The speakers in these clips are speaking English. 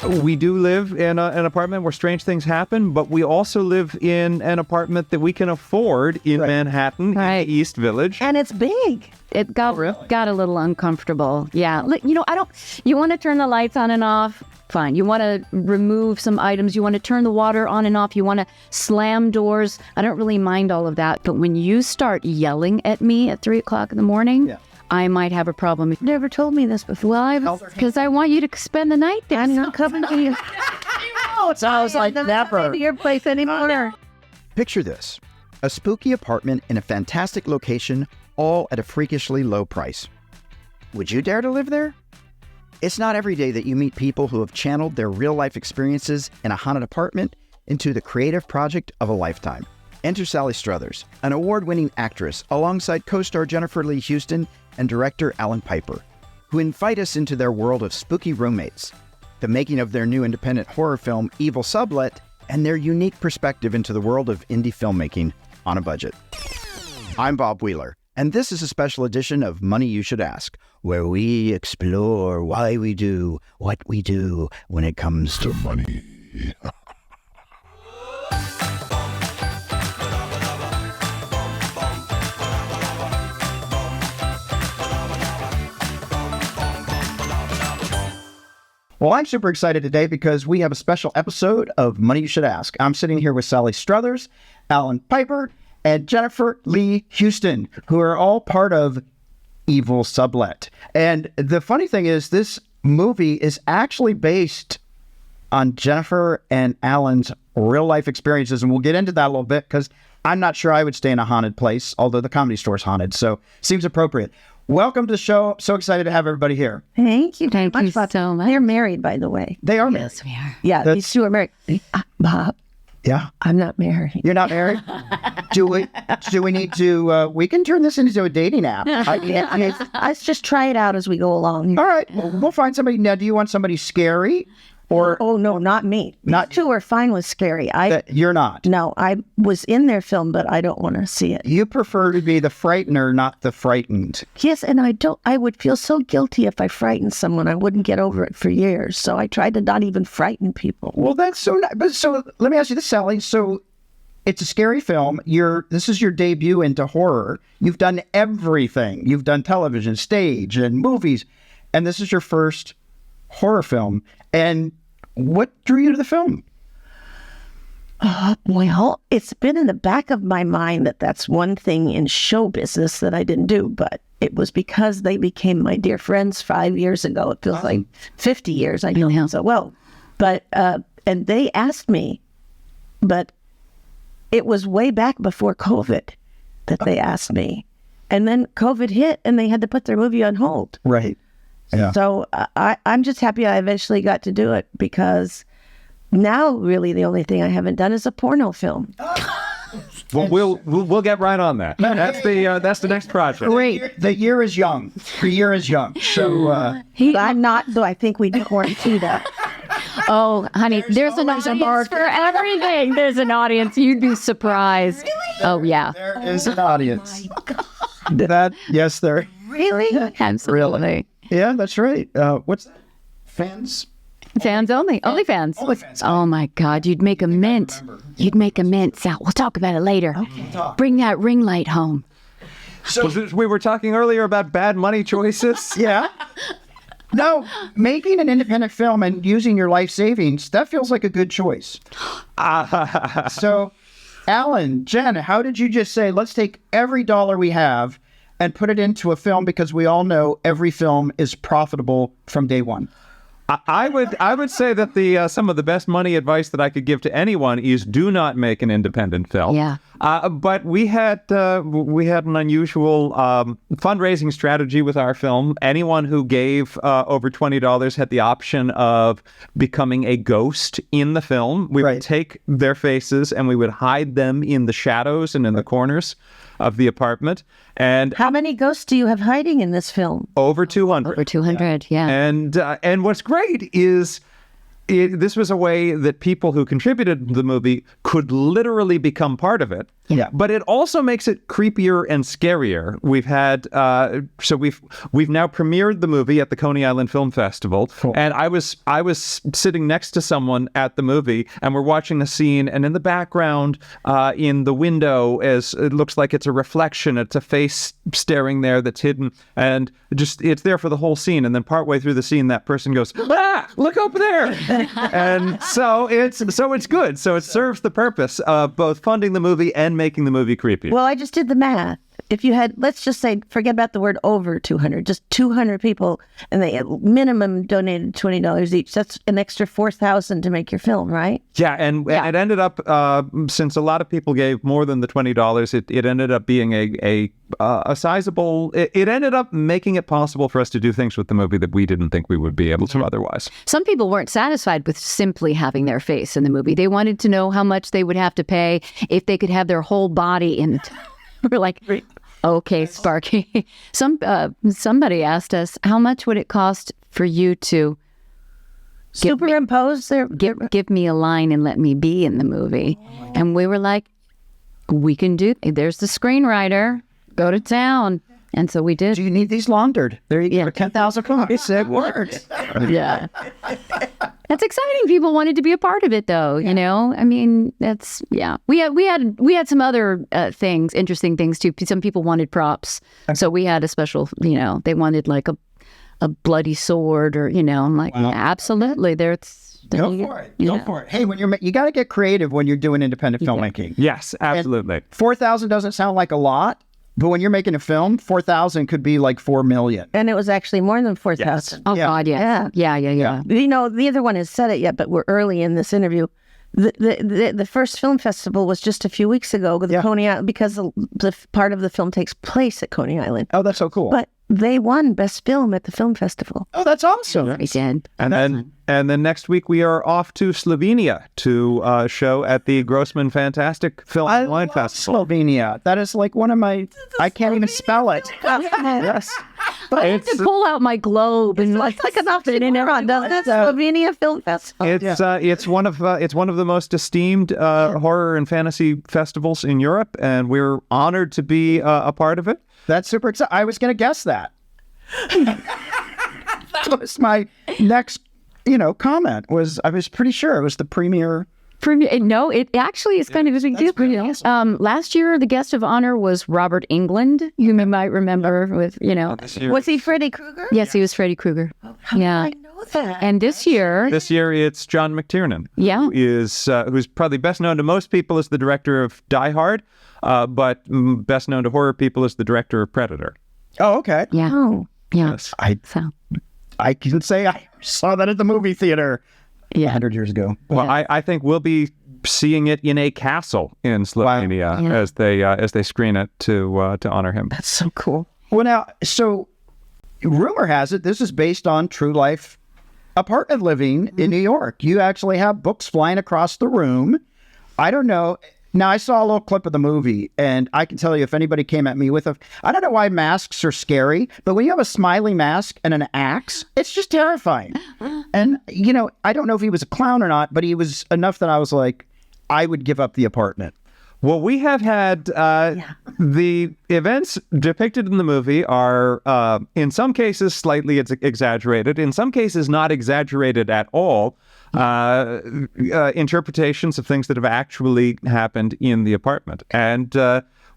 We do live in an apartment where strange things happen, but we also live in an apartment that we can afford in Manhattan, in the East Village. And it's big. It got a little uncomfortable. Yeah. You want to turn the lights on and off? Fine. You want to remove some items. You want to turn the water on and off. You want to slam doors. I don't really mind all of that. But when you start yelling at me at 3 o'clock in the morning, I might have a problem. You've never told me this before. Well, because I want you to spend the night there. I'm not coming to you. Sounds like never. To your place anymore. Picture this. A spooky apartment in a fantastic location, all at a freakishly low price. Would you dare to live there? It's not every day that you meet people who have channeled their real-life experiences in a haunted apartment into the creative project of a lifetime. Enter Sally Struthers, an award-winning actress alongside co-star Jennifer Leigh Houston and director Allan Piper, who invite us into their world of spooky roommates, the making of their new independent horror film eVil Sublet, and their unique perspective into the world of indie filmmaking on a budget. I'm Bob Wheeler, and this is a special edition of Money You Should Ask, where we explore why we do what we do when it comes to money. Well, I'm super excited today because we have a special episode of Money You Should Ask. I'm sitting here with Sally Struthers, Allan Piper, and Jennifer Leigh Houston, who are all part of eVil Sublet. And the funny thing is, this movie is actually based on Jennifer and Allan's real-life experiences, and we'll get into that a little bit because I'm not sure I would stay in a haunted place, although the Comedy Store's haunted, so seems appropriate. Welcome to the show. So excited to have everybody here. Thank you. Thank you so much. They're married, by the way. They are married. Yes, we are. Yeah, these two are married. Bob, Yeah. I'm not married. You're not married? Do we need to, we can turn this into a dating app. Let's just try it out as we go along. All right. Well, we'll find somebody. Now, do you want somebody scary or? Oh, no, not me. Not- These two are fine with scary. You're not. No, I was in their film, but I don't want to see it. You prefer to be the frightener, not the frightened. Yes, and I would feel so guilty if I frightened someone. I wouldn't get over it for years. So I tried to not even frighten people. Well, that's so nice. But so let me ask you this, Sally. So it's a scary film. This is your debut into horror. You've done everything. You've done television, stage, and movies. And this is your first horror film. And what drew you to the film? Well, it's been in the back of my mind that that's one thing in show business that I didn't do, but it was because they became my dear friends 5 years ago. It feels like 50 years. I know them so well. But, and they asked me, but it was way back before COVID that they asked me. And then COVID hit and they had to put their movie on hold. Right. Yeah. So I'm just happy I eventually got to do it because now really the only thing I haven't done is a porno film. Well, we'll get right on that. That's the next project. Great. The year is young. The year is young. So I'm not, though I think we weren't to that. Oh, honey, there's an audience for everything. There's an audience. You'd be surprised. Really? Oh, yeah. There is an audience. That, yes, there. Really? Absolutely. Really? Yeah, that's right. What's that? Fans? Fans only. Only fans. OnlyFans. Oh, my God. You'd make a mint. You'd make a mint. Sal, we'll talk about it later. Okay. Bring that ring light home. So we were talking earlier about bad money choices. Yeah. No, making an independent film and using your life savings, that feels like a good choice. So, Allan, Jen, how did you just say, let's take every dollar we have and put it into a film because we all know every film is profitable from day one? I would say that some of the best money advice that I could give to anyone is do not make an independent film. Yeah. But we had an unusual fundraising strategy with our film. Anyone who gave over $20 had the option of becoming a ghost in the film. We would take their faces and we would hide them in the shadows and in the corners of the apartment. And How many ghosts do you have hiding in this film? over 200. Over 200, yeah. And what's great is this was a way that people who contributed to the movie could literally become part of it. Yeah. But it also makes it creepier and scarier. We've had we've now premiered the movie at the Coney Island Film Festival, and I was sitting next to someone at the movie, and we're watching a scene, and in the background, in the window, as it looks like it's a reflection, it's a face staring there that's hidden, and just it's there for the whole scene, and then partway through the scene, that person goes, "Ah, look over there," and so it's good. So it serves the purpose of both funding the movie and making the movie creepy. Well, I just did the math. If you had, let's just say, forget about the word over 200, just 200 people, and they at minimum donated $20 each. That's an extra $4,000 to make your film, right? Yeah, and it ended up, since a lot of people gave more than the $20, it ended up being a sizable. It ended up making it possible for us to do things with the movie that we didn't think we would be able to otherwise. Some people weren't satisfied with simply having their face in the movie. They wanted to know how much they would have to pay if they could have their whole body in it. We're like, okay, Sparky. Somebody asked us, how much would it cost for you to Superimpose their... give me a line and let me be in the movie? And we were like, we can do. There's the screenwriter. Go to town. And so we did. Do you need these laundered? There you go. Yeah. 10,000 bucks. It works. Yeah. That's exciting. People wanted to be a part of it, though. You know, I mean, that's We had some other things, interesting things too. Some people wanted props, so we had a special. You know, they wanted like a bloody sword, or I'm like, absolutely. Go for it. Go for it. Hey, when you got to get creative when you're doing independent filmmaking. Yes, absolutely. And 4,000 doesn't sound like a lot. But when you're making a film, 4,000 could be like 4 million. And it was actually more than 4,000. Yes. Oh, God, yeah. Yeah. The other one has said it yet, but we're early in this interview. The first film festival was just a few weeks ago with Coney Island, because the part of the film takes place at Coney Island. Oh, that's so cool. But they won Best Film at the film festival. Oh, that's awesome. We did. And then next week we are off to Slovenia to show at the Grossman Fantastic Film I Wine love Festival. Slovenia. That is like one of my... I can't even spell it. Yes. I had to pull out my globe and like It's like an oxymoron, doesn't it? Slovenia Film Festival. It's one of the most esteemed horror and fantasy festivals in Europe, and we're honored to be a part of it. That's super exciting. I was going to guess that. That was my next, comment. I was pretty sure it was the premiere. No, it actually is kind of a big deal. Last year, the guest of honor was Robert Englund, who you might remember with, Was he Freddy Krueger? Yes, he was Freddy Krueger. Yeah. I know that. And this year It's John McTiernan. Yeah. Who is who's probably best known to most people as the director of Die Hard, but best known to horror people as the director of Predator. Oh, okay. Yeah. Oh. Yeah. Yes. I can say I saw that at the movie theater 100 years ago. Well, I think we'll be seeing it in a castle in Slovenia as they screen it to honor him. That's so cool. Well, now, so rumor has it this is based on true life apartment living in New York. You actually have books flying across the room. I don't know. Now, I saw a little clip of the movie, and I can tell you if anybody came at me with I don't know why masks are scary, but when you have a smiley mask and an axe, it's just terrifying. And, I don't know if he was a clown or not, but he was enough that I was like, I would give up the apartment. Well, we have had the events depicted in the movie are, in some cases, slightly exaggerated. In some cases, not exaggerated at all. Interpretations of things that have actually happened in the apartment. And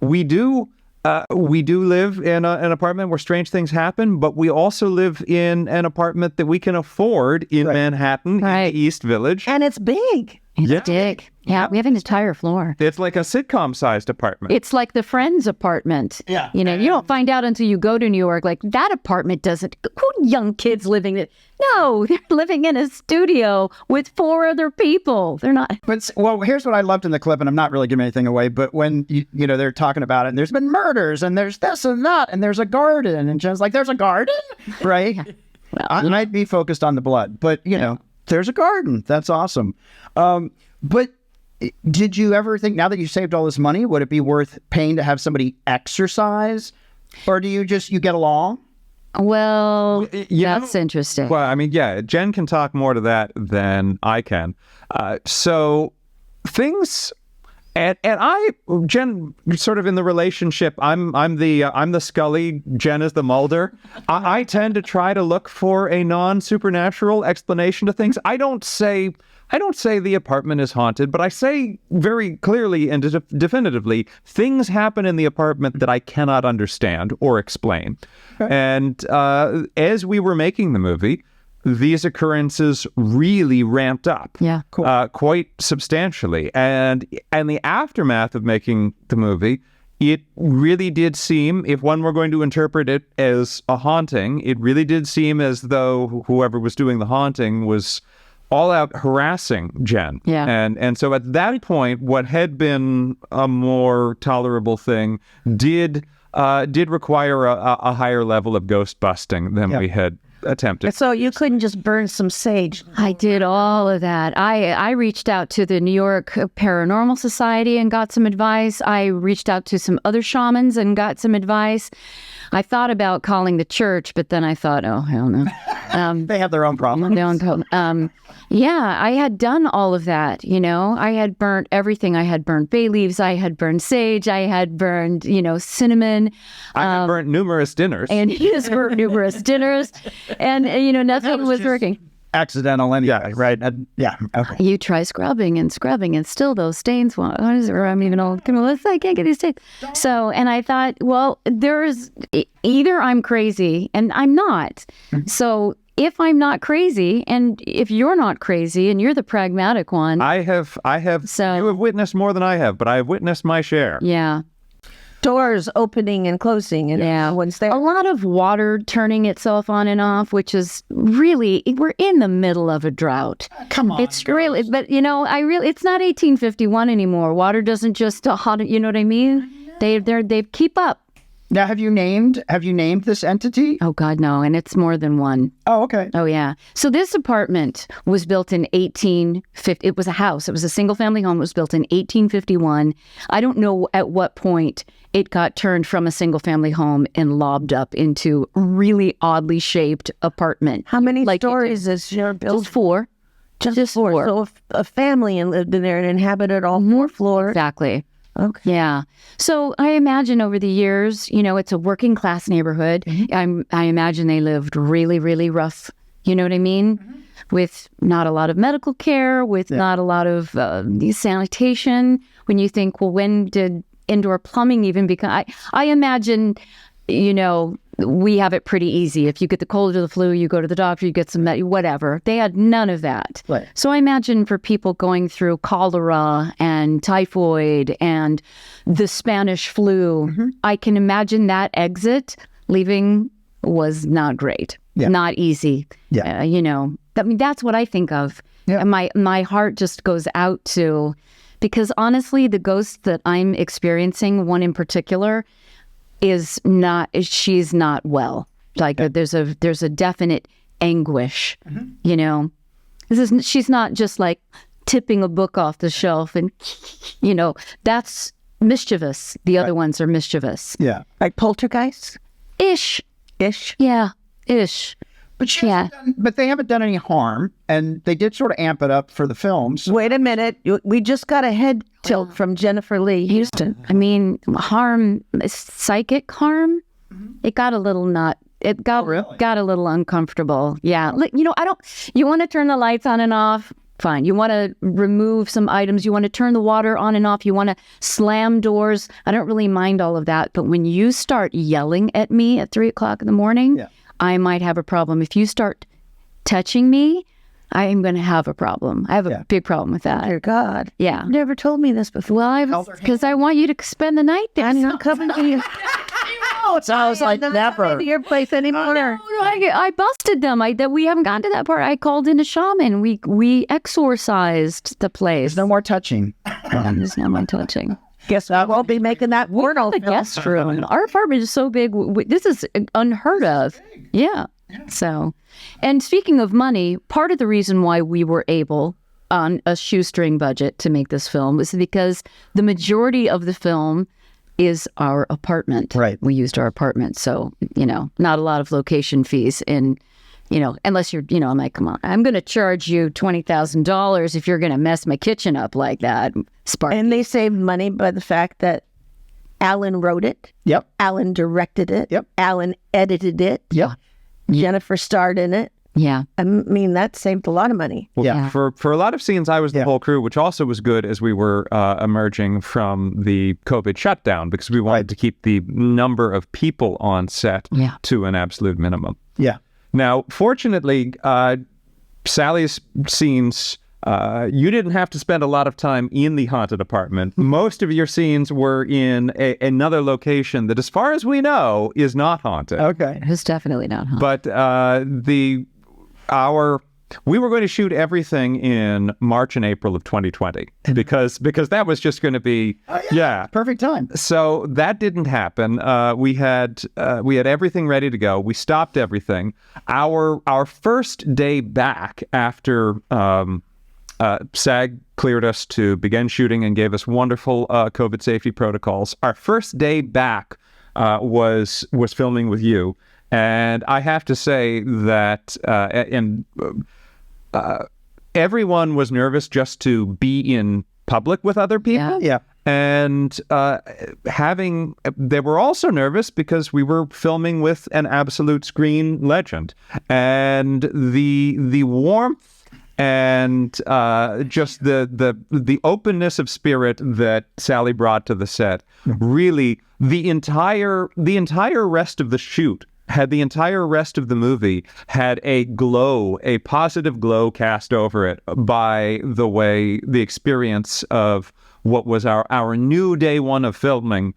we do live in an apartment where strange things happen, but we also live in an apartment that we can afford in Manhattan, in the East Village. And it's big. It's big. Yeah, we have an entire floor. It's like a sitcom-sized apartment. It's like the Friends apartment. Yeah. You don't find out until you go to New York, like, that apartment doesn't... Who young kids living in... No, they're living in a studio with 4 other people. They're not... But, well, here's what I loved in the clip, and I'm not really giving anything away, but when, they're talking about it, and there's been murders, and there's this and that, and there's a garden, and Jen's like, there's a garden? Right? Well, I might be focused on the blood, but, there's a garden. That's awesome. But did you ever think, now that you saved all this money, would it be worth paying to have somebody exercise? Or do you get along? Well, that's interesting. Well, I mean, Jen can talk more to that than I can. So things And Jen, sort of in the relationship, I'm the Scully, Jen is the Mulder. I tend to try to look for a non-supernatural explanation to things. I don't say the apartment is haunted, but I say very clearly and definitively, things happen in the apartment that I cannot understand or explain. Okay. And as we were making the movie, these occurrences really ramped up, quite substantially. And the aftermath of making the movie, it really did seem, if one were going to interpret it as a haunting, it really did seem as though whoever was doing the haunting was all out harassing Jen. Yeah. And so at that point, what had been a more tolerable thing did require a higher level of ghost busting than we had attempted. So you couldn't just burn some sage? I did all of that. I reached out to the New York Paranormal Society and got some advice. I reached out to some other shamans and got some advice. I thought about calling the church, but then I thought, oh, hell no. They have their own problems. Yeah, I had done all of that, I had burnt everything. I had burnt bay leaves. I had burned sage. I had burned, cinnamon. I had burnt numerous dinners. And he has burnt numerous dinners. And, nothing was working. Accidental anyway, right? Okay. You try scrubbing and still those stains won't. I'm even old. I can't get these stains. So, and I thought, well, there's either I'm crazy and I'm not. Mm-hmm. So if I'm not crazy, and if you're not crazy, and you're the pragmatic one, I have. So you have witnessed more than I have, but I have witnessed my share. Yeah. Doors opening and closing, and once there, a lot of water turning itself on and off, which is really, we're in the middle of a drought. Come on, it's really, but it's not 1851 anymore. Water doesn't just hot. You know what I mean? They keep up. Now, have you named this entity? Oh God, no, and it's more than one. Oh, okay. Oh yeah. So this apartment was built in 1850. It was a house. It was a single family home. It was built in 1851. I don't know at what point it got turned from a single family home and lobbed up into a really oddly shaped apartment. How many stories is your building? Just four. Just four. So if a family lived in there and inhabited all 4 floors. Exactly. Okay. Yeah. So I imagine over the years, it's a working class neighborhood. Mm-hmm. I imagine they lived really, really rough. You know what I mean? Mm-hmm. With not a lot of medical care, with not a lot of sanitation. When you think, well, when did indoor plumbing even become? I imagine, we have it pretty easy. If you get the cold or the flu, you go to the doctor, you get some whatever. They had none of that. Right. So I imagine for people going through cholera and typhoid and the Spanish flu, I can imagine that exit leaving was not great, not easy. Yeah. That's what I think of. Yeah. And my heart just goes out to, because honestly, the ghosts that I'm experiencing, one in particular, she's not well. Like there's a definite anguish, she's not just like tipping a book off the shelf and, that's mischievous. The other ones are mischievous. Yeah. Like poltergeists? Ish. Yeah. Ish. But they haven't done any harm, and they did sort of amp it up for the films. Wait a minute. We just got a head tilt from Jennifer Leigh Houston. I mean, harm, psychic harm, it got a little got a little uncomfortable. Yeah. You want to turn the lights on and off? Fine. You want to remove some items. You want to turn the water on and off. You want to slam doors. I don't really mind all of that. But when you start yelling at me at 3:00 in the morning, I might have a problem. If you start touching me, I am going to have a problem. I have a big problem with that. Dear God. Yeah. You never told me this before. Well, because I want you to spend the night there. I'm not coming to you. It sounds like never. To your place anymore. No, I busted them. We haven't gotten to that part. I called in a shaman. We exorcised the place. There's no more touching. There's no more touching. Guess I won't be making that portal. The guest room. Our apartment is so big. This is unheard of. Yeah. So, and speaking of money, part of the reason why we were able on a shoestring budget to make this film was because the majority of the film is our apartment. Right. We used our apartment. So, not a lot of location fees in unless you're, I'm like, come on, I'm going to charge you $20,000 if you're going to mess my kitchen up like that. Sparky. And they saved money by the fact that Allan wrote it. Yep. Allan directed it. Yep. Allan edited it. Yep. Jennifer starred in it. Yeah. I mean, that saved a lot of money. Well, Yeah. For a lot of scenes, I was the whole crew, which also was good as we were emerging from the COVID shutdown because we wanted to keep the number of people on set to an absolute minimum. Yeah. Now, fortunately, Sally's scenes, you didn't have to spend a lot of time in the haunted apartment. Most of your scenes were in another location that, as far as we know, is not haunted. Okay. It was definitely not haunted. But we were going to shoot everything in March and April of 2020 because that was just going to be Perfect time. So that didn't happen. We had everything ready to go. We stopped everything. Our first day back after SAG cleared us to begin shooting and gave us wonderful COVID safety protocols. Our first day back was filming with you. And I have to say that everyone was nervous just to be in public with other people. Yeah. And they were also nervous because we were filming with an absolute screen legend. And the warmth and just the openness of spirit that Sally brought to the set, really, the entire rest of the shoot the entire rest of the movie had a positive glow cast over it by the experience of what was our new day one of filming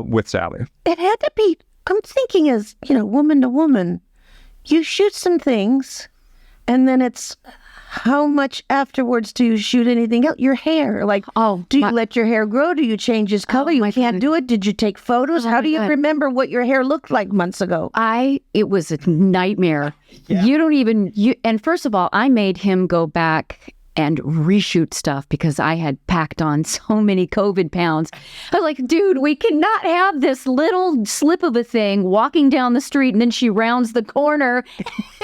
with Sally. It had to be, I'm thinking as, woman to woman, you shoot some things and then it's how much afterwards do you shoot anything else? Your hair, do you let your hair grow? Do you change its color? You can't do it. Did you take photos? How do you remember what your hair looked like months ago? It was a nightmare. And first of all, I made him go back and reshoot stuff because I had packed on so many COVID pounds. I was like, dude, we cannot have this little slip of a thing walking down the street and then she rounds the corner.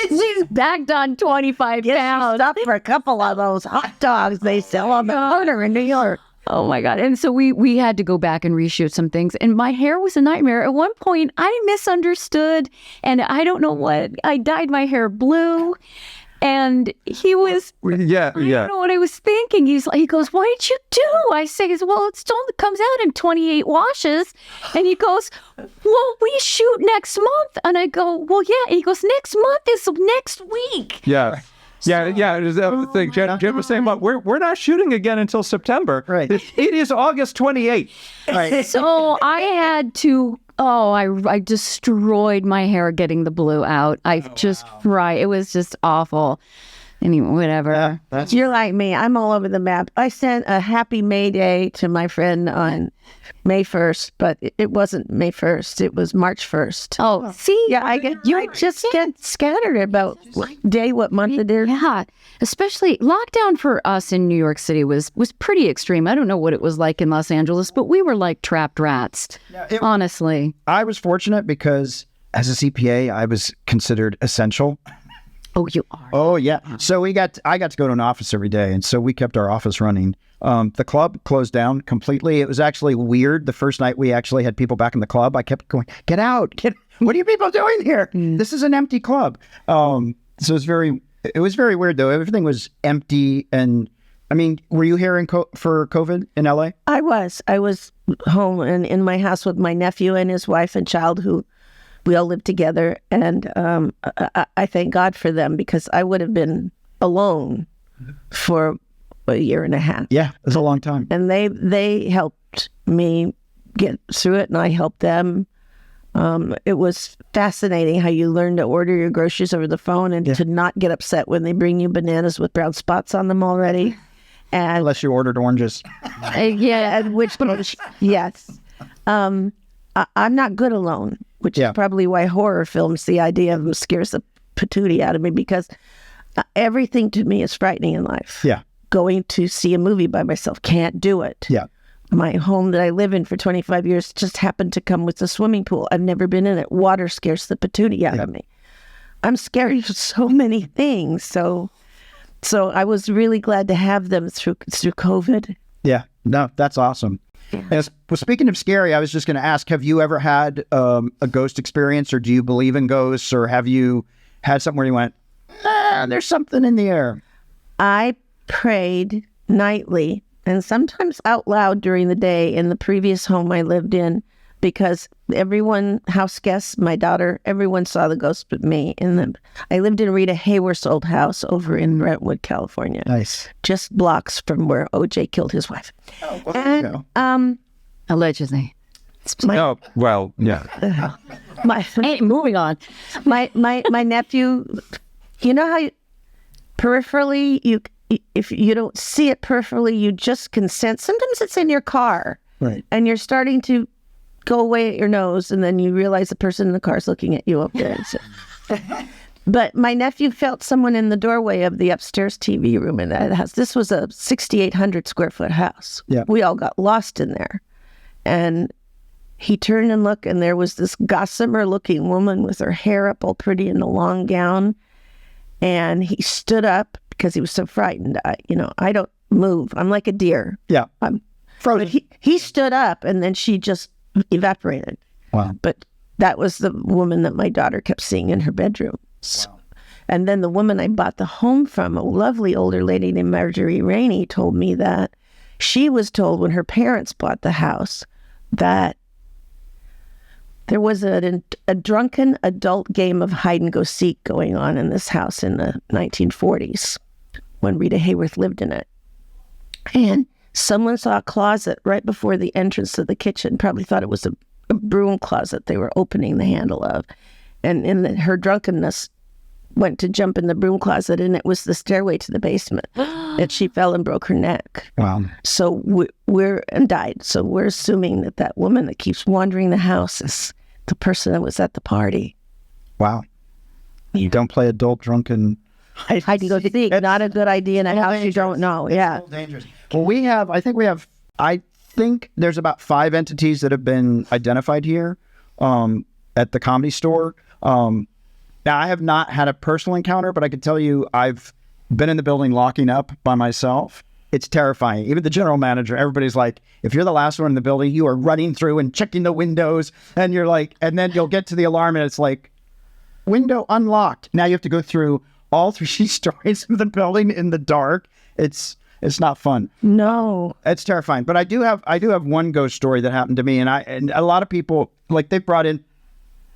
She's packed on 25 pounds. Stop for a couple of those hot dogs they sell on the corner in New York. Oh my God. And so we had to go back and reshoot some things. And my hair was a nightmare. At one point, I misunderstood and I don't know what. I dyed my hair blue. And he was, I don't know what I was thinking. He goes, what did you do? I say, well, it comes out in 28 washes. And he goes, well, we shoot next month. And I go, well, yeah. He goes, next month is next week. Yeah. It was the thing. Jen was saying, we're not shooting again until September. Right. It is August 28th. Right. So I had to, I destroyed my hair getting the blue out. It was just awful. Anyway, whatever. You're like me. I'm all over the map. I sent a happy May Day to my friend on May 1st, but it wasn't May 1st. It was March 1st. Oh, see? Yeah, I just get scattered about what day, what month it is. Yeah, especially lockdown for us in New York City was pretty extreme. I don't know what it was like in Los Angeles, but we were like trapped rats, honestly. I was fortunate because as a CPA, I was considered essential. Oh, you are? Oh, yeah. So I got to go to an office every day, and so we kept our office running. The club closed down completely. It was actually weird. The first night we actually had people back in the club. I kept going, get out. What are you people doing here? This is an empty club. So it was very weird, though. Everything was empty. And I mean, were you here for COVID in LA? I was home and in my house with my nephew and his wife and child who we all lived together. And I thank God for them because I would have been alone for a year and a half. Yeah, it was a long time. And they helped me get through it and I helped them. It was fascinating how you learn to order your groceries over the phone and to not get upset when they bring you bananas with brown spots on them already. And unless you ordered oranges. Yes. I'm not good alone, which is probably why horror films, the idea of them scares the patootie out of me because everything to me is frightening in life. Yeah. Going to see a movie by myself, can't do it. Yeah. My home that I live in for 25 years just happened to come with a swimming pool. I've never been in it. Water scares the patootie out of me. I'm scared of so many things. So I was really glad to have them through COVID. Yeah, no, that's awesome. Well, speaking of scary, I was just going to ask, have you ever had a ghost experience, or do you believe in ghosts, or have you had something where you went, there's something in the air? I prayed nightly and sometimes out loud during the day in the previous home I lived in, because everyone, house guests, my daughter, everyone saw the ghost but me. I lived in Rita Hayworth's old house over in Brentwood, California. Nice. Just blocks from where O.J. killed his wife. Oh, well, there you go. Allegedly. Well, yeah. Moving on. My nephew, you know how peripherally, if you don't see it peripherally, you just can sense. Sometimes it's in your car. Right. And you're starting to go away at your nose, and then you realize the person in the car is looking at you up there. But my nephew felt someone in the doorway of the upstairs TV room in that house. This was a 6,800 square foot house. Yeah. We all got lost in there. And he turned and looked, and there was this gossamer looking woman with her hair up all pretty in a long gown. And he stood up because he was so frightened. I don't move. I'm like a deer. Yeah. I'm frozen. But he stood up, and then she just evaporated. Wow. But that was the woman that my daughter kept seeing in her bedroom. Wow. And then the woman I bought the home from, a lovely older lady named Marjorie Rainey, told me that she was told when her parents bought the house that there was a drunken adult game of hide and go seek going on in this house in the 1940s when Rita Hayworth lived in it. And someone saw a closet right before the entrance to the kitchen, probably thought it was a broom closet they were opening the handle of. And in her drunkenness, went to jump in the broom closet, and it was the stairway to the basement. And she fell and broke her neck. Wow. So and died. So we're assuming that woman that keeps wandering the house is the person that was at the party. Wow. You don't play adult drunken hide and go seek. Not a good idea in a house you don't know. Yeah. It's dangerous. Well, I think there's about 5 entities that have been identified here at the Comedy Store. Now, I have not had a personal encounter, but I can tell you I've been in the building locking up by myself. It's terrifying. Even the general manager, everybody's like, if you're the last one in the building, you are running through and checking the windows, and you're like, and then you'll get to the alarm and it's like, window unlocked. Now you have to go through all 3 stories of the building in the dark. It's not fun. No. It's terrifying. But I do have one ghost story that happened to me, and a lot of people, like, they've brought in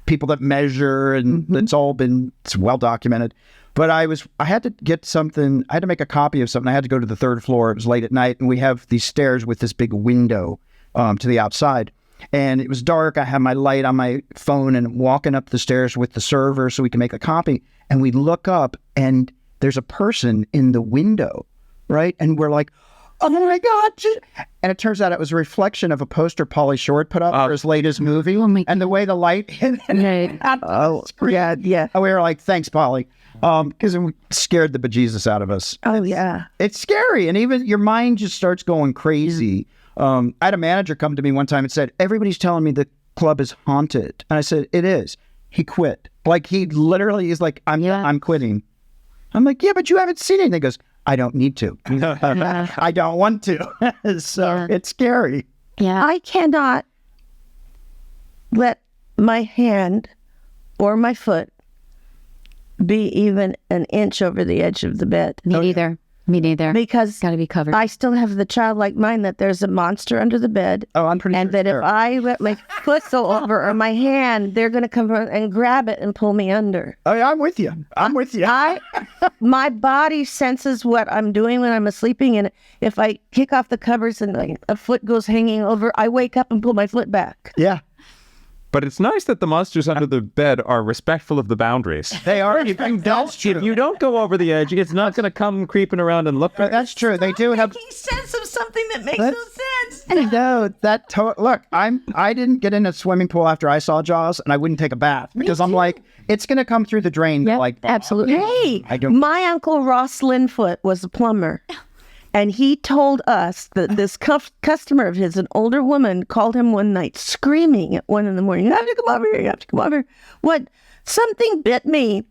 people that measure, and it's well documented. But I had to get something. I had to make a copy of something. I had to go to the 3rd floor. It was late at night, and we have these stairs with this big window to the outside. And it was dark. I had my light on my phone and walking up the stairs with the server so we can make a copy. And we look up, and there's a person in the window, right? And we're like, oh my God. And it turns out it was a reflection of a poster Pauly Shore had put up for his latest movie. And the way the light hit yeah. And we were like, thanks, Pauly. Because it scared the bejesus out of us. Oh, yeah. It's scary. And even your mind just starts going crazy. I had a manager come to me one time and said, everybody's telling me the club is haunted. And I said, it is. He quit. Like, he literally is like, I'm quitting. I'm like, yeah, but you haven't seen anything. He goes, I don't need to. I don't want to. So it's scary. Yeah. I cannot let my hand or my foot be even an inch over the edge of the bed. Me neither. Me neither. Because it's got to be covered. I still have the childlike mind that there's a monster under the bed. Oh, I'm pretty sure. And that if I let my foot go over or my hand, they're going to come and grab it and pull me under. Oh, yeah, I'm with you. My body senses what I'm doing when I'm sleeping, and if I kick off the covers and a foot goes hanging over, I wake up and pull my foot back. Yeah. But it's nice that the monsters under the bed are respectful of the boundaries. They are. If you don't go over the edge, it's not going to come creeping around and look. That's true. They do have making sense of something that makes no sense. No, look, I didn't get in a swimming pool after I saw Jaws, and I wouldn't take a bath because I'm like, it's going to come through the drain. Yeah, like absolutely. Hey, my uncle Ross Linfoot was a plumber. And he told us that this customer of his, an older woman, called him one night screaming at 1 a.m. You have to come over here. You have to come over here. What? Something bit me.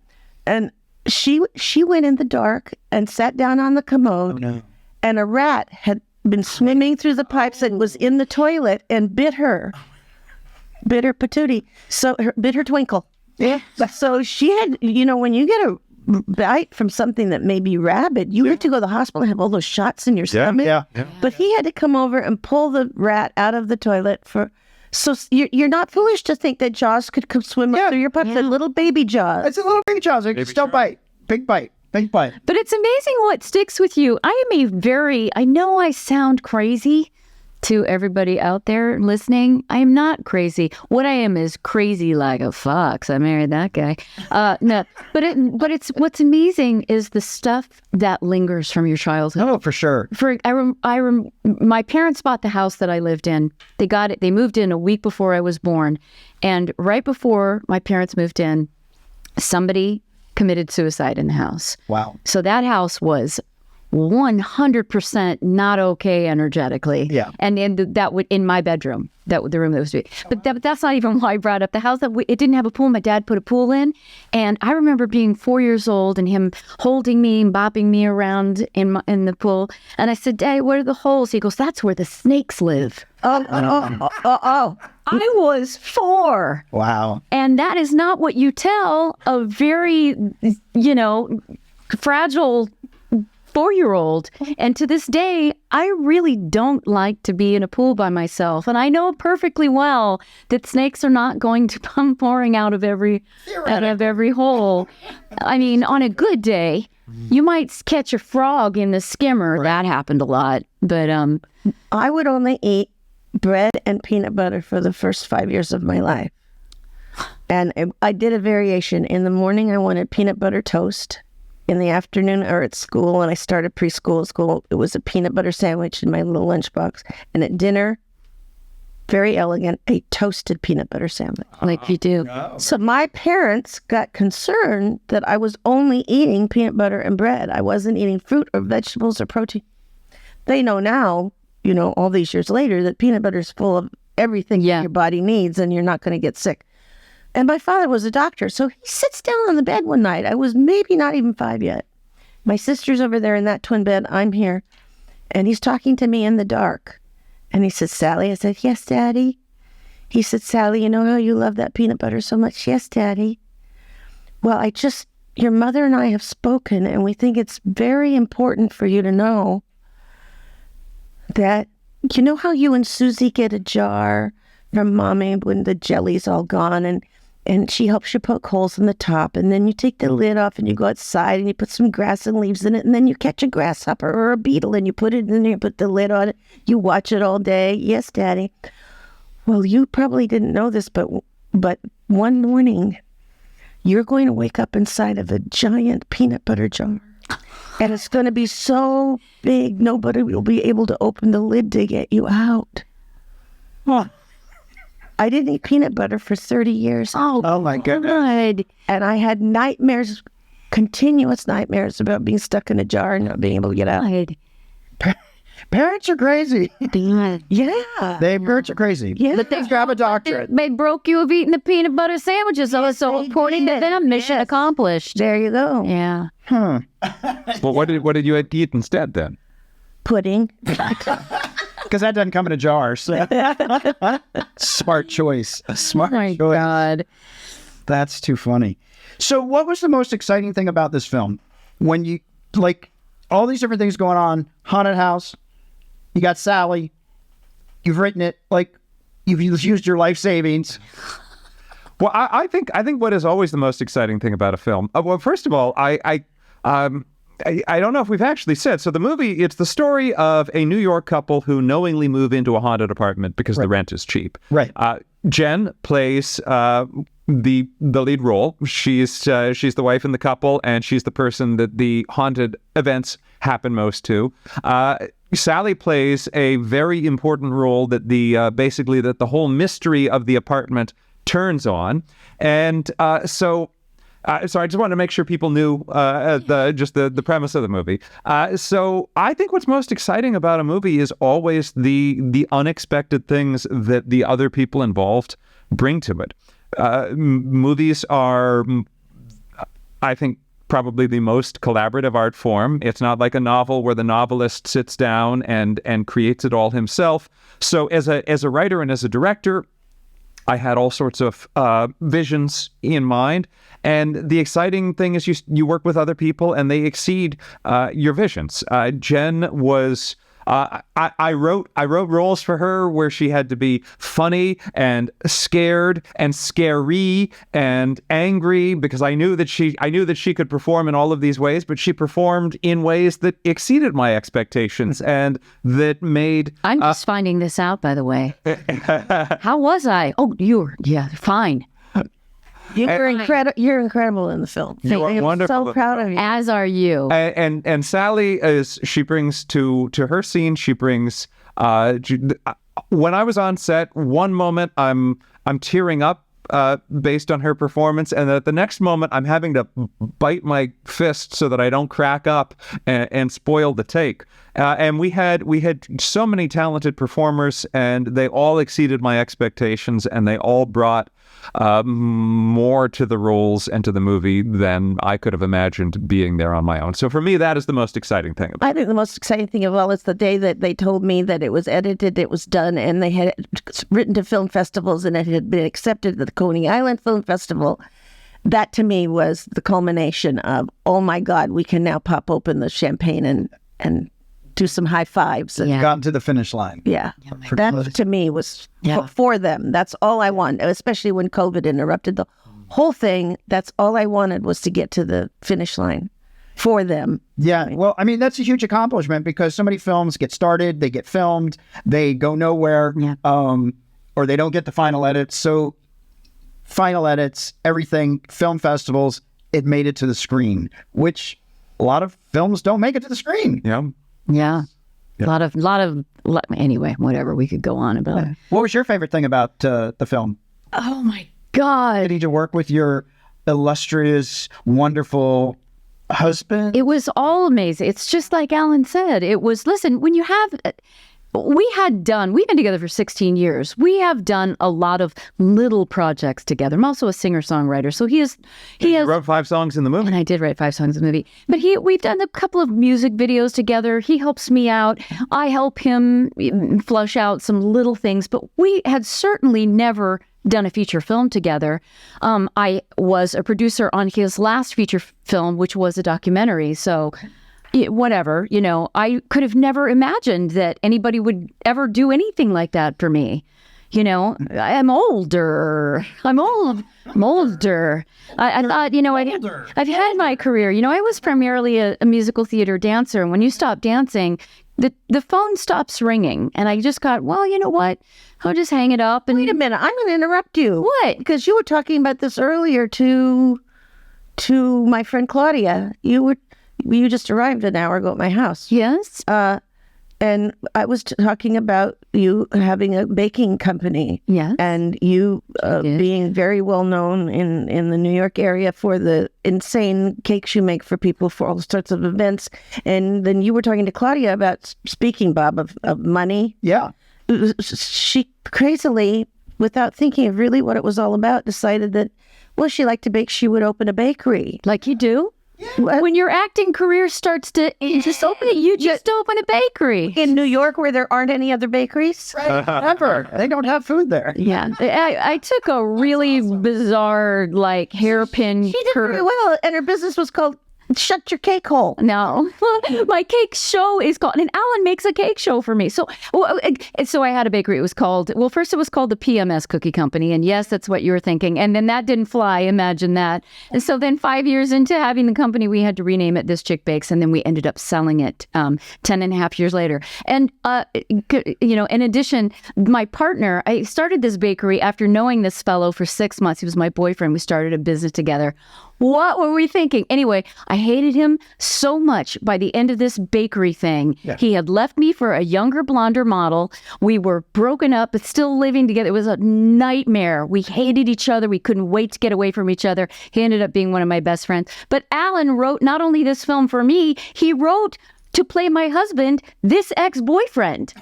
And she went in the dark and sat down on the commode, and a rat had been swimming through the pipes and was in the toilet and bit her patootie, bit her twinkle. Yeah. So she had, when you get a bite from something that may be rabid, you have to go to the hospital and have all those shots in your stomach. Yeah. But he had to come over and pull the rat out of the toilet so you're not foolish to think that Jaws could come swim up through your pipes. A little baby Jaws. It's a little baby Jaws. It can still bite. Big bite. But it's amazing what sticks with you. I know I sound crazy to everybody out there listening. I am not crazy. What I am is crazy like a fox. I married that guy. No, but it's what's amazing is the stuff that lingers from your childhood. Oh, for sure. My parents bought the house that I lived in. They moved in a week before I was born. And right before my parents moved in, somebody committed suicide in the house. Wow. So that house was 100% not okay energetically. Yeah. And that would in my bedroom, the room that was to be. But that's not even why I brought up the house. It didn't have a pool. My dad put a pool in, and I remember being 4 years old and him holding me and bopping me around in the pool. And I said, "Dad, where are the holes?" He goes, "That's where the snakes live." Oh. I was 4. Wow. And that is not what you tell a very, fragile 4-year-old. And to this day, I really don't like to be in a pool by myself. And I know perfectly well that snakes are not going to come pouring out of every hole. I mean, on a good day, you might catch a frog in the skimmer. Right. That happened a lot. But I would only eat bread and peanut butter for the first 5 years of my life. And I did a variation. In the morning, I wanted peanut butter toast. In the afternoon or at school, when I started preschool at school, it was a peanut butter sandwich in my little lunchbox. And at dinner, very elegant, a toasted peanut butter sandwich. Like you do. No. So my parents got concerned that I was only eating peanut butter and bread. I wasn't eating fruit or vegetables or protein. They know now, all these years later, that peanut butter is full of everything your body needs and you're not going to get sick. And my father was a doctor, so he sits down on the bed one night. I was maybe not even 5 yet. My sister's over there in that twin bed. I'm here. And he's talking to me in the dark. And he says, "Sally." I said, "Yes, Daddy." He said, "Sally, you know how you love that peanut butter so much?" "Yes, Daddy." "Well, your mother and I have spoken, and we think it's very important for you to know that, you know how you and Susie get a jar from Mommy when the jelly's all gone, and she helps you poke holes in the top, and then you take the lid off and you go outside and you put some grass and leaves in it, and then you catch a grasshopper or a beetle and you put it in there, you put the lid on it, you watch it all day." "Yes, Daddy." "Well, you probably didn't know this, but one morning you're going to wake up inside of a giant peanut butter jar, and it's going to be so big nobody will be able to open the lid to get you out." Huh. I didn't eat peanut butter for 30 years. Oh my goodness. Good. And I had nightmares, continuous nightmares about being stuck in a jar and not being able to get out. Good. Parents are crazy. Yeah. Parents are crazy. Yeah. But they grab a doctor. They broke you of eating the peanut butter sandwiches. So according to them, mission accomplished. There you go. Yeah. Well, what did you eat instead then? Pudding. Because that doesn't come in a jar. So. Smart choice. A smart Oh my choice. God. That's too funny. So what was the most exciting thing about this film? When you, all these different things going on, haunted house, you got Sally, you've written it, you've used your life savings. Well, I think what is always the most exciting thing about a film. Well, first of all, I don't know if we've actually said. So the movie, it's the story of a New York couple who knowingly move into a haunted apartment because the rent is cheap. Right. Jen plays the lead role. She's the wife in the couple, and she's the person that the haunted events happen most to. Sally plays a very important role that basically the whole mystery of the apartment turns on, and so I just wanted to make sure people knew the premise of the movie. So I think what's most exciting about a movie is always the unexpected things that the other people involved bring to it. Movies are I think, probably the most collaborative art form. It's not like a novel where the novelist sits down and creates it all himself. So as a writer and as a director, I had all sorts of visions in mind. And the exciting thing is you work with other people and they exceed your visions. Jen was... I wrote roles for her where she had to be funny and scared and scary and angry, because I knew that she could perform in all of these ways, but she performed in ways that exceeded my expectations and that made... I'm just finding this out, by the way. How was I? Oh, fine. You're incredible in the film. You are I'm wonderful. so proud of you. As are you. And Sally, she brings to her scene, she brings when I was on set, one moment I'm tearing up based on her performance, and at the next moment I'm having to bite my fist so that I don't crack up and spoil the take. And we had so many talented performers, and they all exceeded my expectations, and they all brought more to the roles and to the movie than I could have imagined being there on my own. So for me, that is the most exciting thing. I think the most exciting thing of all is the day that they told me that it was edited, it was done, and they had it written to film festivals, and it had been accepted at the Coney Island Film Festival. That to me was the culmination of, oh my God, we can now pop open the champagne and do some high fives. And, Gotten to the finish line. yeah. That to me was for them. That's all I want, especially when COVID interrupted the whole thing. That's all I wanted, was to get to the finish line for them. Yeah, well, I mean, that's a huge accomplishment, because so many films get started, they get filmed, they go nowhere, or they don't get the final edits. So final edits, everything, film festivals, it made it to the screen, which a lot of films don't make it to the screen. Yeah. A lot of anyway, whatever, we could go on about it. What was your favorite thing about the film? Oh my God. Getting to work with your illustrious, wonderful husband? It was all amazing. It's just like Allan said. It was, listen, when you have... we've been together for 16 years. We have done a lot of little projects together. I'm also a singer-songwriter, so he has wrote 5 songs in the movie. And I did write 5 songs in the movie. But we've done a couple of music videos together. He helps me out. I help him flush out some little things. But we had certainly never done a feature film together. I was a producer on his last feature film, which was a documentary. So... whatever, I could have never imagined that anybody would ever do anything like that for me. I'm older. I thought, I've had my career. I was primarily a musical theater dancer. And when you stop dancing, the phone stops ringing. And I just got, well, you know what? I'll just hang it up. And Wait a minute, I'm going to interrupt you. What? Because you were talking about this earlier to my friend Claudia. You just arrived an hour ago at my house. Yes. And I was talking about you having a baking company. Yes. And you being very well known in the New York area for the insane cakes you make for people for all sorts of events. And then you were talking to Claudia about, speaking, Bob, of money. Yeah. She crazily, without thinking of really what it was all about, decided that, well, she liked to bake, she would open a bakery. Like you do? When your acting career starts to just open it, you just open a bakery. In New York, where there aren't any other bakeries? Ever. They don't have food there. Yeah. I took a really bizarre, hairpin She did very well, and her business was called Shut Your Cake Hole. No, my cake show is called, and Allan makes a cake show for me. So I had a bakery. It was called, first it was called the PMS Cookie Company. And yes, that's what you were thinking. And then that didn't fly. Imagine that. And so then 5 years into having the company, we had to rename it This Chick Bakes. And then we ended up selling it 10 and a half years later. And, in addition, my partner, I started this bakery after knowing this fellow for 6 months. He was my boyfriend. We started a business together. What were we thinking? Anyway, I hated him so much by the end of this bakery thing. Yeah. He had left me for a younger, blonder model. We were broken up, but still living together. It was a nightmare. We hated each other. We couldn't wait to get away from each other. He ended up being one of my best friends. But Allan wrote not only this film for me, he wrote to play my husband, this ex-boyfriend.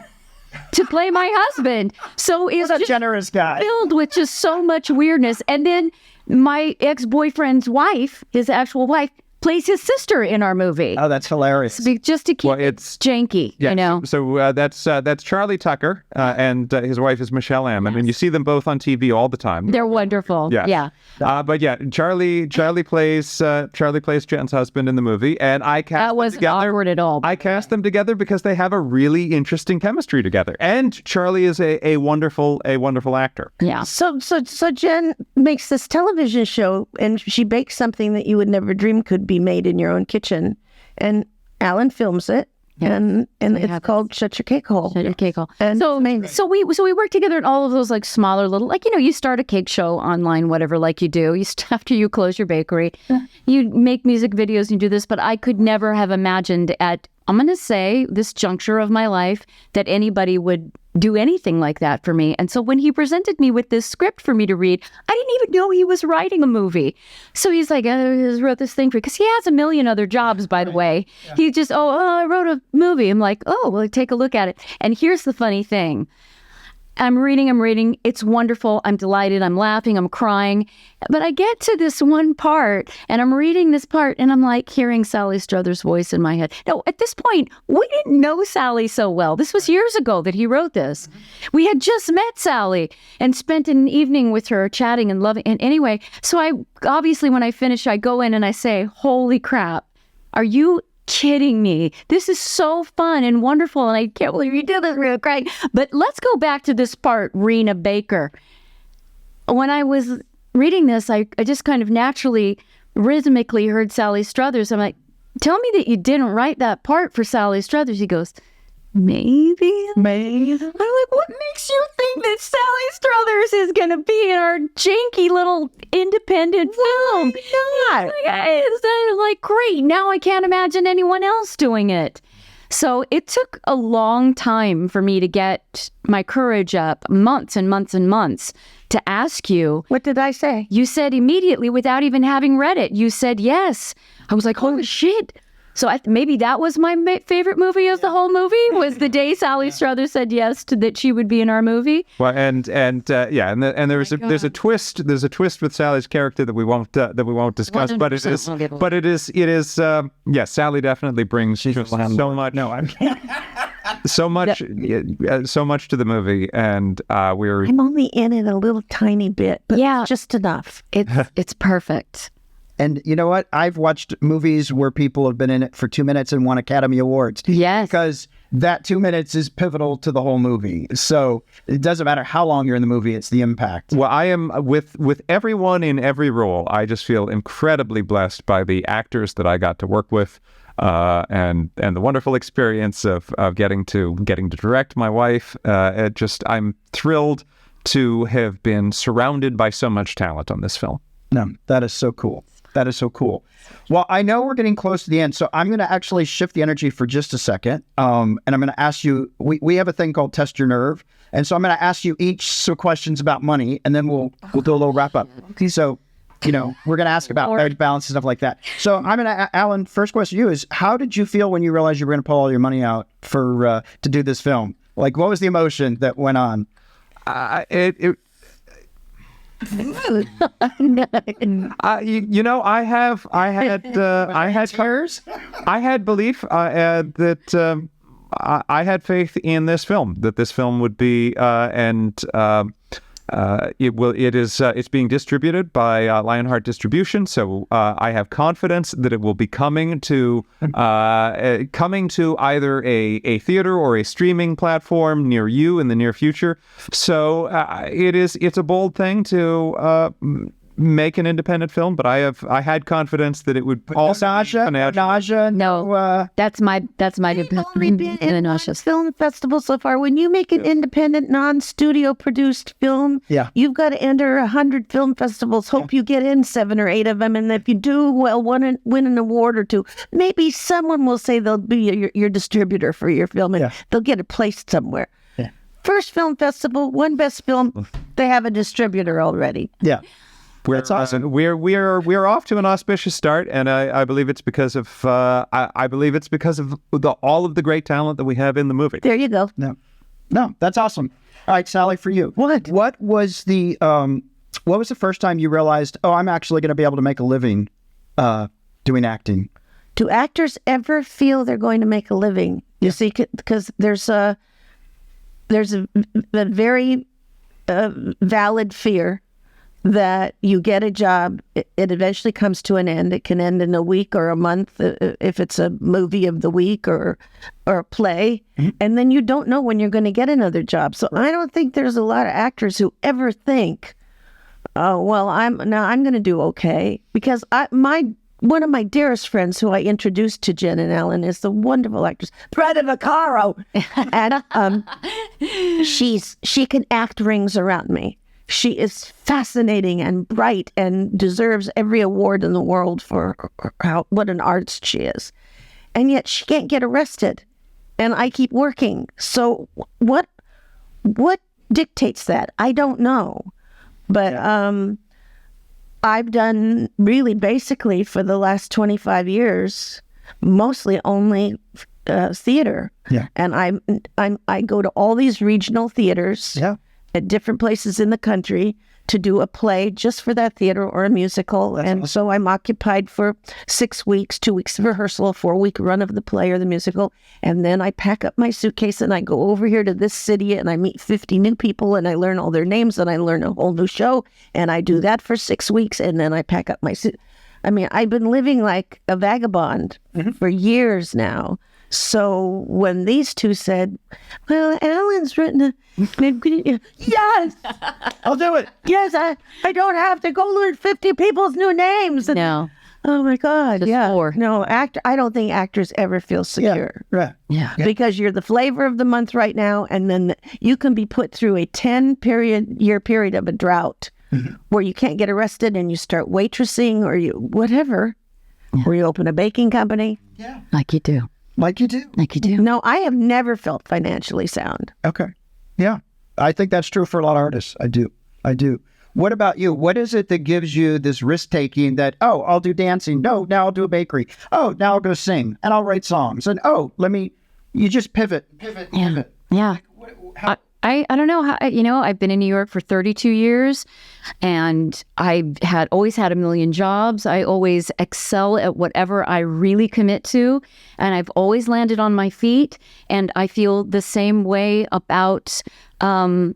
To play my husband. So it's a generous guy. Filled with just so much weirdness. And then my ex-boyfriend's wife, his actual wife, plays his sister in our movie. Oh, that's hilarious. Just to keep it janky, Yeah, you know. So that's Charlie Tucker, and his wife is Michelle Ammon, and you see them both on TV all the time. They're wonderful. Yes. Yeah. But yeah, Charlie plays Jen's husband in the movie, and I cast That them wasn't together. awkward at all. I cast them together because they have a really interesting chemistry together, and Charlie is a wonderful actor. Yeah. So Jen makes this television show, and she bakes something that you would never dream could be made in your own kitchen, and Allan films it, and it's called Shut Your Cake Hole. Shut Your Cake Hole. And So we work together in all of those like smaller little, like, you know, you start a cake show online, whatever, like you do. After you close your bakery, you make music videos and you do this. But I could never have imagined I'm going to say, this juncture of my life, that anybody would do anything like that for me. And so when he presented me with this script for me to read, I didn't even know he was writing a movie. So he's like, I just wrote this thing for you. Because he has a million other jobs, by the way. Yeah. He just, I wrote a movie. I'm like, oh, well, take a look at it. And here's the funny thing. I'm reading. It's wonderful. I'm delighted. I'm laughing. I'm crying. But I get to this one part, and I'm reading this part, and I'm like hearing Sally Struthers' voice in my head. No, at this point, we didn't know Sally so well. This was years ago that he wrote this. We had just met Sally and spent an evening with her chatting and loving. And anyway, so I obviously, when I finish, I go in and I say, holy crap, are you kidding me? This is so fun and wonderful, and I can't believe you did this. We're crying. But let's go back to this part, Rena Baker. When I was reading this, I just kind of naturally, rhythmically heard Sally Struthers. I'm like, tell me that you didn't write that part for Sally Struthers. He goes, maybe. I'm like, what makes you think that Sally Struthers is going to be in our janky little independent film? It's like, great. Now I can't imagine anyone else doing it. So it took a long time for me to get my courage up, months and months and months, to ask you. What did I say? You said immediately, without even having read it, you said yes. I was like, holy shit. So maybe that was my favorite movie of the whole movie, was the day Sally Struthers said yes to that she would be in our movie. Well, and there's a twist with Sally's character that we won't discuss, but it is Sally definitely brings so much. No, I'm so much to the movie, and I'm only in it a little tiny bit, but just enough. It's perfect. And you know what? I've watched movies where people have been in it for 2 minutes and won Academy Awards. Yes. Because that 2 minutes is pivotal to the whole movie. So it doesn't matter how long you're in the movie, it's the impact. Well, I am with everyone in every role. I just feel incredibly blessed by the actors that I got to work with, and the wonderful experience of getting to direct my wife. I'm thrilled to have been surrounded by so much talent on this film. No, that is so cool. That is so cool. Well, I know we're getting close to the end, so I'm going to actually shift the energy for just a second. And I'm going to ask you, we have a thing called Test Your Nerve. And so I'm going to ask you each some questions about money, and then we'll do a little wrap up. So, we're going to ask about marriage balance and stuff like that. So I'm going to, Allan, first question to you is, how did you feel when you realized you were going to pull all your money out to do this film? Like, what was the emotion that went on? I had belief that I had faith in this film, that this film would be, it's being distributed by Lionheart Distribution, so I have confidence that it will be coming to either a theater or a streaming platform near you in the near future. So it's a bold thing to make an independent film, but I had confidence that it would also nausea. No, that's my only been in one film festival so far. When you make an independent, non-studio produced film, you've got to enter 100 film festivals. Hope you get in 7 or 8 of them, and if you do, well, win an award or 2. Maybe someone will say they'll be your distributor for your film, and they'll get it placed somewhere. Yeah. First film festival, one best film, they have a distributor already. Yeah. That's awesome. We're off to an auspicious start, and I believe it's because of all of the great talent that we have in the movie. There you go. No, that's awesome. All right, Sally, for you, what was the What was the first time you realized, oh, I'm actually going to be able to make a living doing acting? Do actors ever feel they're going to make a living? You see, because there's a very valid fear that you get a job, it eventually comes to an end. It can end in a week or a month if it's a movie of the week or a play, and then you don't know when you're going to get another job. So I don't think there's a lot of actors who ever think, oh, well, I'm going to do okay, because one of my dearest friends who I introduced to Jen and Allan is the wonderful actress Brenda Vaccaro, and she can act rings around me. She is fascinating and bright and deserves every award in the world for what an artist she is. And yet she can't get arrested. And I keep working. So what dictates that? I don't know. But I've done really basically for the last 25 years, mostly only theater. Yeah. And I go to all these regional theaters. Yeah. At different places in the country to do a play just for that theater or a musical. That's and awesome. So I'm occupied for 6 weeks, 2 weeks of rehearsal, a 4-week run of the play or the musical. And then I pack up my suitcase and I go over here to this city and I meet 50 new people and I learn all their names and I learn a whole new show. And I do that for 6 weeks and then I pack up my suit. I mean, I've been living like a vagabond for years now. So when these two said, well, Allan's written a... Yes! I'll do it. Yes, I don't have to go learn 50 people's new names. And, no. Oh, my God. Just 4. No, I don't think actors ever feel secure. Yeah, right. Yeah. Because you're the flavor of the month right now, and then you can be put through a 10-year period of a drought where you can't get arrested and you start waitressing or you whatever, or you open a baking company. Yeah. Like you do. Like you do. Like you do. No, I have never felt financially sound. Okay. Yeah. I think that's true for a lot of artists. I do. What about you? What is it that gives you this risk-taking that, oh, I'll do dancing. No, now I'll do a bakery. Oh, now I'll go sing and I'll write songs. And, you just pivot. Yeah. How? I don't know how, I've been in New York for 32 years and I've always had a million jobs. I always excel at whatever I really commit to. And I've always landed on my feet. And I feel the same way about, any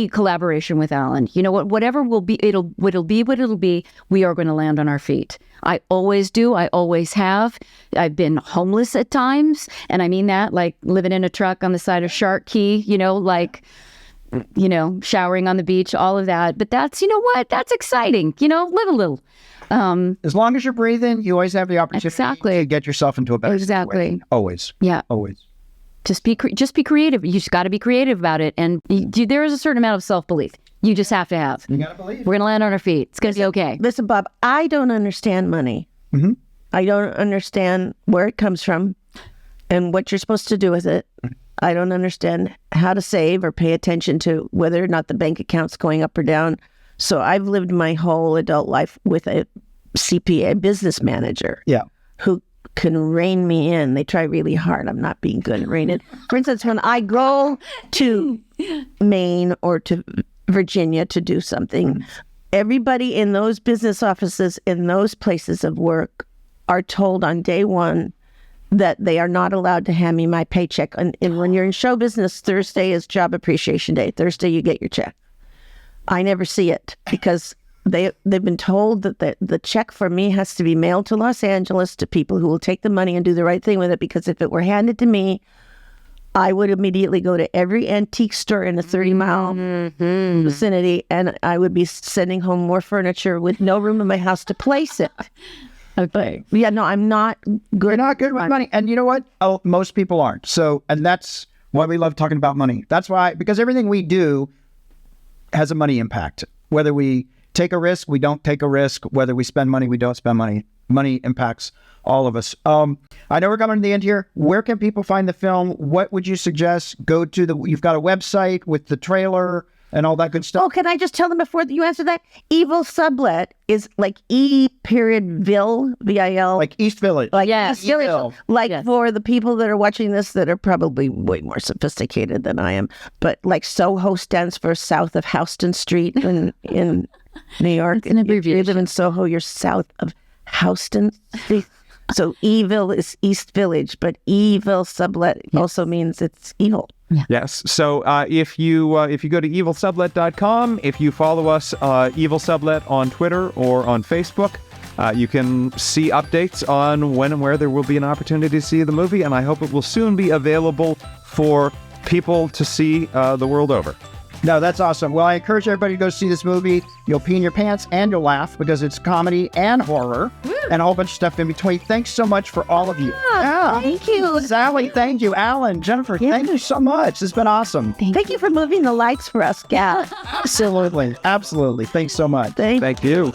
collaboration with Allan. Whatever will be, it'll be what it'll be. We are going to land on our feet. I always do. I always have. I've been homeless at times. And I mean that, like living in a truck on the side of Shark Key, showering on the beach, all of that. But that's, that's exciting. Live a little. As long as you're breathing, you always have the opportunity to get yourself into a better situation. Always. Yeah. Always. Just be creative. You just got to be creative about it. And there is a certain amount of self-belief. You just have to have. You got to believe. We're going to land on our feet. It's going to be okay. Listen, Bob, I don't understand money. Mm-hmm. I don't understand where it comes from and what you're supposed to do with it. I don't understand how to save or pay attention to whether or not the bank account's going up or down. So I've lived my whole adult life with a CPA, business manager, who can rein me in. They try really hard. I'm not being good at reining. For instance, when I go to Maine or to Virginia to do something, everybody in those business offices, in those places of work, are told on day one that they are not allowed to hand me my paycheck. And when you're in show business, Thursday is job appreciation day. Thursday, you get your check. I never see it because they've been told that the check for me has to be mailed to Los Angeles to people who will take the money and do the right thing with it, because if it were handed to me, I would immediately go to every antique store in a 30-mile vicinity, and I would be sending home more furniture with no room in my house to place it. Okay. Yeah, no, I'm not good. You're not good with money. And you know what? Oh, most people aren't. So, and that's why we love talking about money. That's why, because everything we do has a money impact. Whether we take a risk, we don't take a risk. Whether we spend money, we don't spend money. Money impacts all of us. I know we're coming to the end here. Where can people find the film? What would you suggest? Go to you've got a website with the trailer. and all that good stuff. Oh, can I just tell them before you answer that? eVil Sublet is like E.Vil, V-I-L. Like East Village. Like Yes. East Village. eVil. Like Yes. for the people that are watching this that are probably way more sophisticated than I am, but like Soho stands for south of Houston Street in New York. It's an If you abbreviation. live in Soho, you're south of Houston Street. So eVil is East Village, but eVil Sublet also means it's evil. Yes. So if you go to evilsublet.com, if you follow us eVil Sublet on Twitter or on Facebook, you can see updates on when and where there will be an opportunity to see the movie, and I hope it will soon be available for people to see the world over. No, that's awesome. Well, I encourage everybody to go see this movie. You'll pee in your pants and you'll laugh because it's comedy and horror and a whole bunch of stuff in between. Thanks so much for all of you. Yeah. Thank you. Sally, thank you. Alan, Jennifer, thank you so much. It's been awesome. Thank you for moving the lights for us, Gal. Absolutely. Absolutely. Thanks so much. Thank Thank you.